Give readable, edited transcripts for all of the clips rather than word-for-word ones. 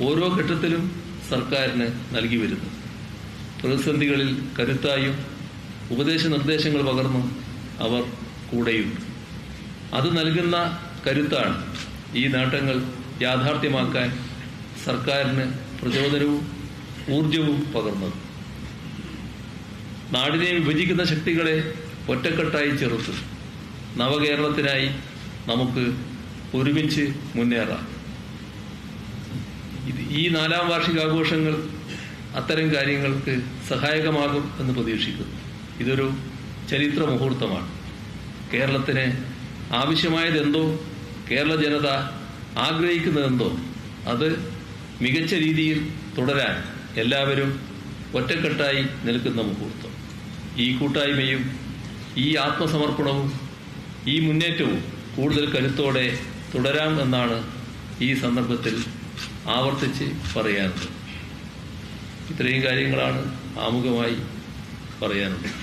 ഓരോ ഘട്ടത്തിലും സർക്കാരിന് നൽകി വരുന്നത്. പ്രതിസന്ധികളിൽ കരുത്തായും ഉപദേശ നിർദ്ദേശങ്ങൾ പകർന്നും അവർ കൂടെയുണ്ട്. അത് നൽകുന്ന കരുത്താണ് ഈ നേട്ടങ്ങൾ യാഥാർത്ഥ്യമാക്കാൻ സർക്കാരിന് പ്രചോദനവും ഊർജവും പകർന്നത്. നാടിനെ വിഭജിക്കുന്ന ശക്തികളെ ഒറ്റക്കെട്ടായി ചെറുത്ത് നവകേരളത്തിനായി നമുക്ക് ഒരുമിച്ച് മുന്നേറാം. ഈ 4ാം വാർഷികാഘോഷങ്ങൾ അത്തരം കാര്യങ്ങൾക്ക് സഹായകമാകും എന്ന് പ്രതീക്ഷിക്കുന്നു. ഇതൊരു ചരിത്ര മുഹൂർത്തമാണ്. കേരളത്തിന് ആവശ്യമായതെന്തോ, കേരള ജനത ആഗ്രഹിക്കുന്നതെന്തോ അത് മികച്ച രീതിയിൽ തുടരാൻ എല്ലാവരും ഒറ്റക്കെട്ടായി നിൽക്കുന്ന മുഹൂർത്തം. ഈ കൂട്ടായ്മയും ഈ ആത്മസമർപ്പണവും ഈ മുന്നേറ്റവും കൂടുതൽ കരുത്തോടെ തുടരാം എന്നാണ് ഈ സന്ദർഭത്തിൽ ആവർത്തിച്ച് പറയാനുള്ളത്. ഇത്രയും കാര്യങ്ങളാണ് ആമുഖമായി പറയാനുള്ളത്.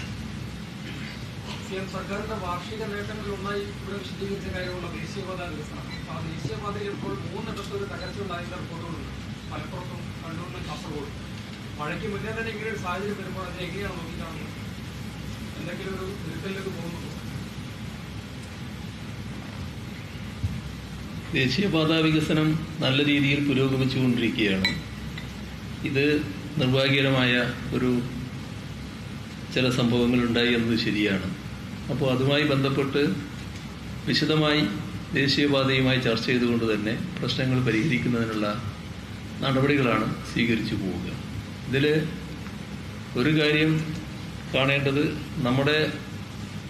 സർക്കാരിന്റെ വാർഷിക നേട്ടങ്ങളിലൊന്നായി ഇവിടെ വിശദീകരിച്ച കാര്യമുള്ള ദേശീയപാത വികസനം. ആ ദേശീയപാതയിൽ ഇപ്പോൾ 3 ഒരു തകർച്ചയുണ്ടായിരുന്ന റിപ്പോർട്ടുകളുണ്ട്. മലപ്പുറത്തും കണ്ണൂരിലും കാസർഗോഡും. മഴയ്ക്ക് മുന്നേ തന്നെ ഇങ്ങനെ ഒരു സാഹചര്യം വരുമ്പോൾ അതിനെ എങ്ങനെയാണ് നോക്കിക്കാണുന്നത്? എന്തെങ്കിലും ഒരു തിരുത്തലിലേക്ക് പോകുന്നുണ്ടോ? ദേശീയപാതാ വികസനം നല്ല രീതിയിൽ പുരോഗമിച്ചുകൊണ്ടിരിക്കുകയാണ്. ഇത് നിർഭാഗ്യകരമായ ചില സംഭവങ്ങൾ ഉണ്ടായി എന്നത് ശരിയാണ്. അപ്പോൾ അതുമായി ബന്ധപ്പെട്ട് വിശദമായി ദേശീയപാതയുമായി ചർച്ച ചെയ്തുകൊണ്ട് തന്നെ പ്രശ്നങ്ങൾ പരിഹരിക്കുന്നതിനുള്ള നടപടികളാണ് സ്വീകരിച്ചു പോവുക. ഇതിൽ ഒരു കാര്യം കാണേണ്ടത്, നമ്മുടെ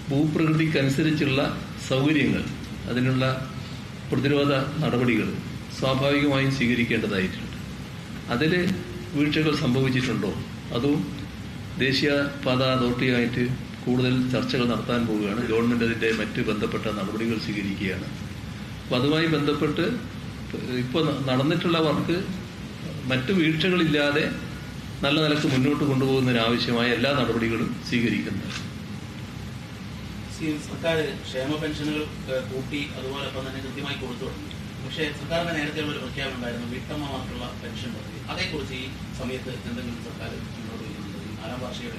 ഭൂപ്രകൃതിക്കനുസരിച്ചുള്ള സൗകര്യങ്ങൾ, അതിനുള്ള പ്രതിരോധ നടപടികൾ സ്വാഭാവികമായും സ്വീകരിക്കേണ്ടതായിട്ടുണ്ട്. അതിൽ വീഴ്ചകൾ സംഭവിച്ചിട്ടുണ്ടോ അതും ദേശീയപാത അതോറിറ്റിയായിട്ട് കൂടുതൽ ചർച്ചകൾ നടത്താൻ പോവുകയാണ്. ഗവൺമെന്റ് അതിൻ്റെ മറ്റ് ബന്ധപ്പെട്ട നടപടികൾ സ്വീകരിക്കുകയാണ്. അപ്പം അതുമായി ബന്ധപ്പെട്ട് ഇപ്പോൾ നടന്നിട്ടുള്ള വർക്ക് മറ്റ് വീഴ്ചകളില്ലാതെ നല്ല നിലക്ക് മുന്നോട്ട് കൊണ്ടുപോകുന്നതിനാവശ്യമായ എല്ലാ നടപടികളും സ്വീകരിക്കുന്നത്. സർക്കാർ ക്ഷേമ പെൻഷനുകൾ കൂട്ടി അതുപോലൊപ്പം തന്നെ കൃത്യമായി കൊടുത്തു തുടങ്ങി. പക്ഷേ സർക്കാരിന്റെ നേരത്തെയുള്ള ഒരു പ്രഖ്യാപനം ഉണ്ടായിരുന്നു, വീട്ടമ്മമാർക്കുള്ള പെൻഷൻ പദ്ധതി. അതേക്കുറിച്ച് ഈ സമയത്ത് എന്തെങ്കിലും സർക്കാർ മുന്നോട്ട് വയ്ക്കുന്നുണ്ട്? 4ാം വാർഷിക